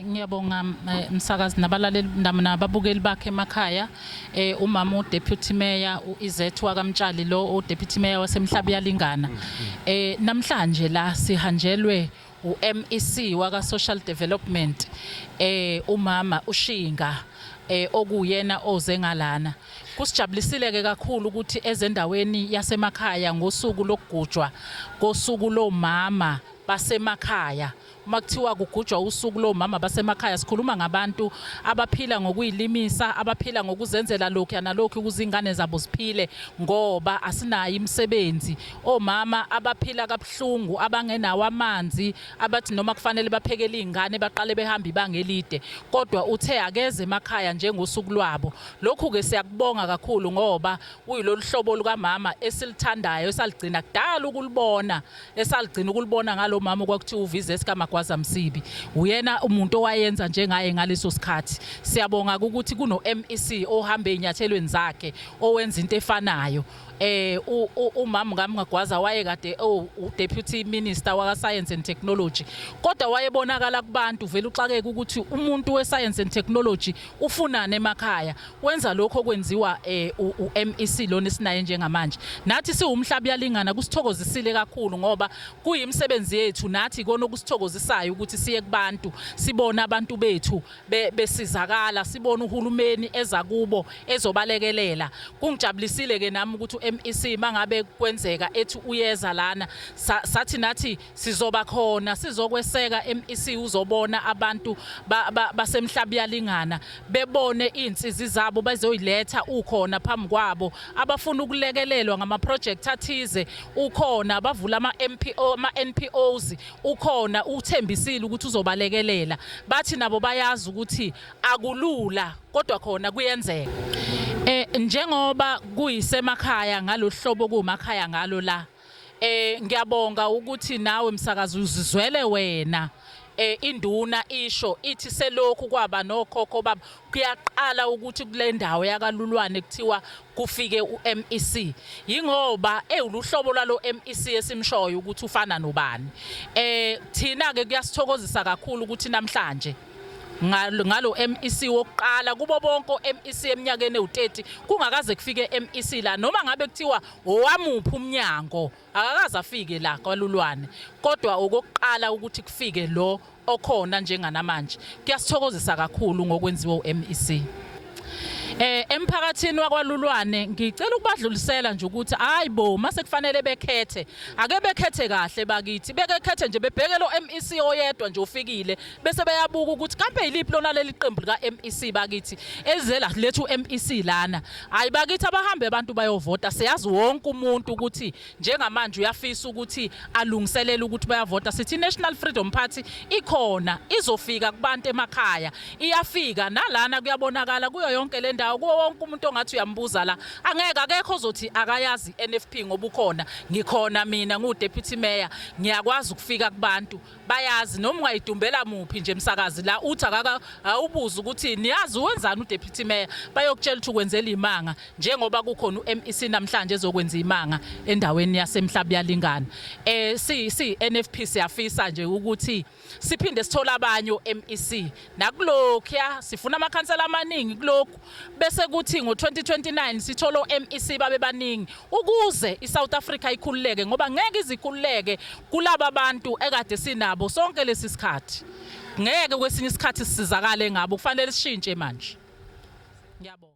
Ngiyabonga msakazi nabalaleli nababukeli bakhe emakhaya. Umama uDeputy Mayor uIzeth wakamtshali lo uDeputy Mayor waseMhlabiyalingana. Namhlanje la sihanjelwe uMEC waka Social Development umama uShinga okuyena oze ngalana. Kusijabulisile ke kakhulu ukuthi ezendaweni yasemakhaya ngosuku lokugujwa kosuku lomama basemakhaya. Uma kuthiwa kugujwa usuku lomama basemakhaya sikhuluma ngabantu abaphila ngokuyilimisa, abaphila ngokuzenzela lokhu nalokhu ukuze ingane zabo ziphile ngoba asinayo imisebenzi. Omama abaphila kabuhlungu, abangenawo amanzi, abathi noma kufanele baphekele izingane baqale behamba ibanga elide, kodwa uthe akeze emakhaya njengosuku lwabo. Lokhu ke siyakubonga kakhulu ngoba uyilolu hlobo lukamama esilithandayo, esaligcina kudala ukulibona, esaligcina ukulibona ngalo mama kwakuthiwa uVize Sikamagwaza Msibi. Uyena umuntu owayenza njengaye ngaleso sikhathi. Siyabonga ukuthi kuno MEC ohambe enyathelweni zakhe owenza into efanayo. Umama kaMagwaza wayekade uDeputy Minister waka Science and Technology, kodwa wayebonakala kubantu vele uxakeke ukuthi umuntu weScience and Technology ufunana emakhaya. Wenza lokho okwenziwa uMEC lona esinaye njengamanje. Nathi siwumhlabiyalingana kusithokozisile kakhulu ngoba kuyimisebenzi yethu nathi ikona okusithokozisayo ukuthi siye kubantu sibona abantu bethu besizakala, sibona uhulumeni eza kubo ezobalekelela. Kungijabulisile ke nami ukuthi MEC mangabe kwenzeka ethi uyeza lana sathi nathi sizoba khona sizokweseka. MEC uzobona abantu basemhlabiyalingana bebone insizi zabo bazoyiletha ukhona phambi kwabo, abafuna ukulekelelwa ngama project athize ukhona, bavula ama NPOs ukhona, uthembisile ukuthi uzobalekelela. Bathi nabo bayazi ukuthi akulula kodwa khona kuyenzeka. Njengoba kuyisemakhaya ngalohlobo kumakhaya ngalo la, ngiyabonga ukuthi nawe msakazi uzizwele wena induna isho ithi selokhu kwaba nokhokho baba kuyaqala ukuthi kule ndawo yakalulwane kuthiwa kufike uMEC. Yingoba uluhlobo lwalo MEC esimshoyo ukuthi ufana nobani. Thina ke kuyasithokozisa kakhulu ukuthi namhlanje ngalo MEC wokuqala kubo bonke MEC eminyakeni ewu30 kungakaze kufike MEC la, noma ngabe kuthiwa owamuphi umnyango akakaze afike la kwaLulwane, kodwa okokuqala ukuthi kufike lo okhona njenganamanje. Kuyasithokozisa kakhulu ngokwenziwa uMEC. Emphakathini wakwaLulwane ngicela ukubadlulisela nje ukuthi hayibo mase kufanele bekhethe ake bekhethe kahle bakithi, bekhethe nje bebheke lo MEC oyedwa nje ofikile bese beyabuka ukuthi kambe yiliphi lona leli qembu lika MEC bakithi ezela lethu MEC lana. Hayi bakithi abahambe abantu bayovota, siyazi wonke umuntu ukuthi njengamanje uyafisa ukuthi alungiselele ukuthi bayavota. Sithi National Freedom Party ikhona, izofika kubantu emakhaya, iyafika nalana kuyabonakala kuyo yonke le ndawo. Kuwo wonke umuntu ongathi uyambuza la angeke akekho ozothi akayazi NFP ngoba ukhona. Ngikhona mina nguDeputy Mayor, ngiyakwazi ukufika kubantu bayazi noma ungayidumbela muphi nje msakazi la uthi awubuza ukuthi niyazi wenzani uDeputy Mayor, bayokutshela ukuthi ukwenzela imanga njengoba kukhona uMEC namhlanje ezokwenza imanga endaweni yaseMhlabiyalingana. NFP siyafisa nje ukuthi siphinde sithola abanye uMEC nakulokho sifuna amakhansela amaningi kulokhu, bese kuthi ngo2029 sithola uMEC babe baningi ukuze iSouth Africa ikhululeke, ngoba ngeke izikhululeke kulabo bantu ekade sinabo sonke lesi sikhathi. Ngeke kwesinye isikhathi sisizakale ngabo, kufanele sishintshe manje. Ngiyabonga.